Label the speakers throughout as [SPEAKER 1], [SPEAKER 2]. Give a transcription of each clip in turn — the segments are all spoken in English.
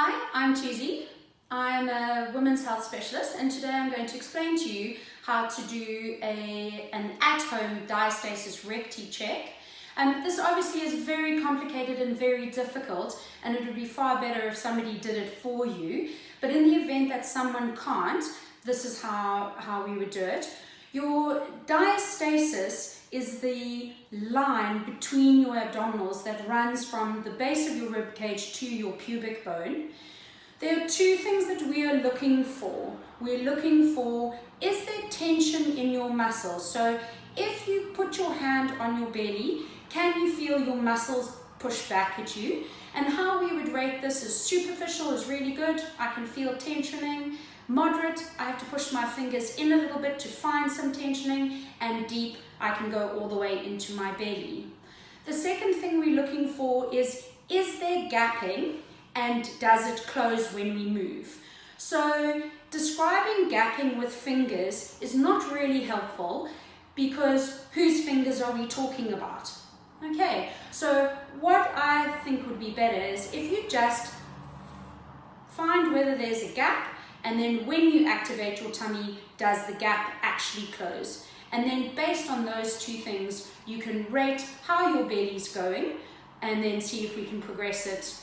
[SPEAKER 1] Hi, I'm Tuzi. I'm a women's health specialist, and today I'm going to explain to you how to do an at-home diastasis recti check. This obviously is very complicated and very difficult, and it would be far better if somebody did it for you. But in the event that someone can't, this is how we would do it. Your diastasis is the line between your abdominals that runs from the base of your rib cage to your pubic bone. There are two things that we are looking for. We're looking for, is there tension in your muscles? So if you put your hand on your belly, can you feel your muscles push back at you? And how we would rate this is superficial is really good. I can feel tensioning. Moderate, I have to push my fingers in a little bit to find some tensioning, and deep, I can go all the way into my belly. The second thing we're looking for is there gapping, and does it close when we move? So describing gapping with fingers is not really helpful, because whose fingers are we talking about? Okay, so what I think would be better is if you just find whether there's a gap, and then when you activate your tummy, does the gap actually close? And then based on those two things, you can rate how your belly's going and then see if we can progress it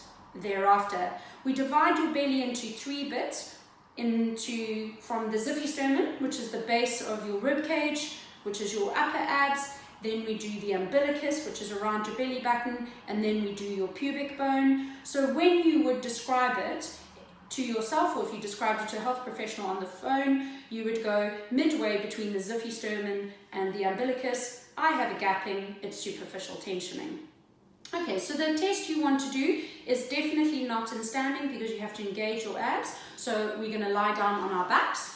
[SPEAKER 1] thereafter. We divide your belly into 3 bits, from the xiphisternum, which is the base of your rib cage, which is your upper abs. Then we do the umbilicus, which is around your belly button, and then we do your pubic bone. So when you would describe it to yourself, or if you described it to a health professional on the phone, you would go midway between the xiphisternum and the umbilicus. I have a gapping, it's superficial tensioning. Okay, so the test you want to do is definitely not in standing, because you have to engage your abs. So we're going to lie down on our backs.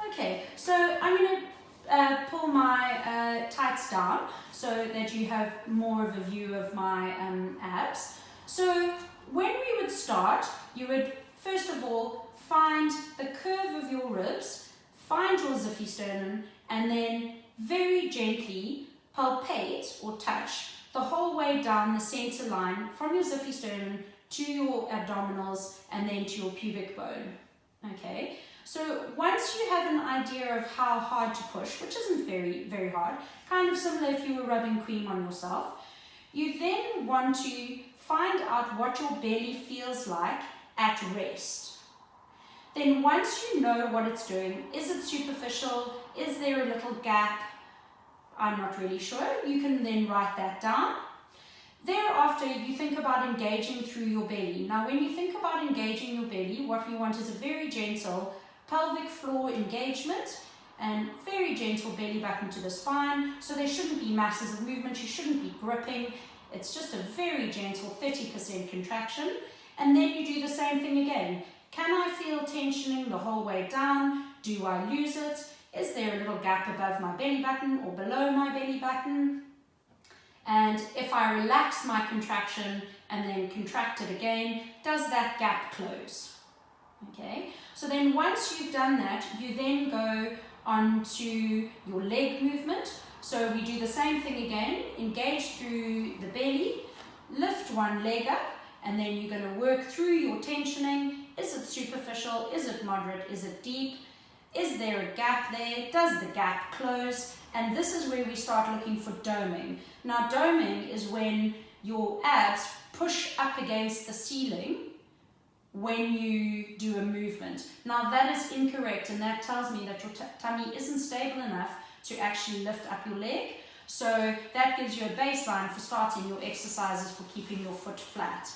[SPEAKER 1] Okay, so I'm going to pull my tights down so that you have more of a view of my abs. So when we would start, you would first of all find the curve of your ribs, find your xiphisternum, and then very gently palpate or touch the whole way down the center line from your xiphisternum to your abdominals and then to your pubic bone. Okay, so once you have an idea of how hard to push, which isn't very hard, kind of similar if you were rubbing cream on yourself, you then want to find out what your belly feels like at rest. Then once you know what it's doing, is it superficial? Is there a little gap? I'm not really sure. You can then write that down. Thereafter, you think about engaging through your belly. Now, when you think about engaging your belly, what we want is a very gentle pelvic floor engagement and very gentle belly button to the spine. So there shouldn't be masses of movement. You shouldn't be gripping. It's just a very gentle 30% contraction. And then you do the same thing again. Can I feel tensioning the whole way down? Do I lose it? Is there a little gap above my belly button or below my belly button? And if I relax my contraction and then contract it again, does that gap close? Okay, so then once you've done that, you then go on to your leg movement. So we do the same thing again, engage through the belly, lift one leg up, and then you're going to work through your tensioning. Is it superficial? Is it moderate? Is it deep? Is there a gap there? Does the gap close? And this is where we start looking for doming. Now, doming is when your abs push up against the ceiling when you do a movement. Now, that is incorrect, and that tells me that your tummy isn't stable enough to actually lift up your leg. So that gives you a baseline for starting your exercises for keeping your foot flat.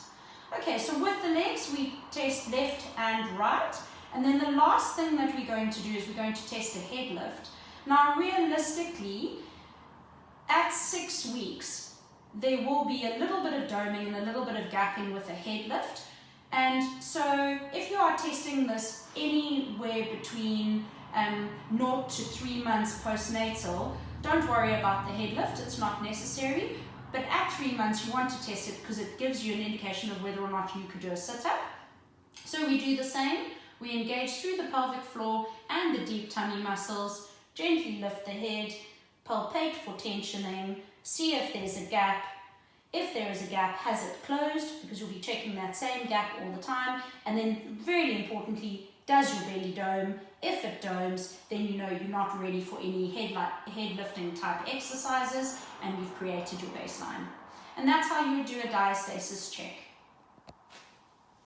[SPEAKER 1] Okay, so with the legs, we test left and right. And then the last thing that we're going to do is we're going to test a head lift. Now, realistically, at 6 weeks, there will be a little bit of doming and a little bit of gapping with a head lift. And so if you are testing this anywhere between 0 to 3 months postnatal, don't worry about the head lift, it's not necessary. But at 3 months, you want to test it because it gives you an indication of whether or not you could do a sit-up. So we do the same. We engage through the pelvic floor and the deep tummy muscles, gently lift the head, palpate for tensioning, see if there's a gap. If there is a gap, has it closed? Because you'll be checking that same gap all the time. And then, really importantly, does your belly dome? If it domes, then you know you're not ready for any head lifting type exercises, and you've created your baseline. And that's how you would do a diastasis check.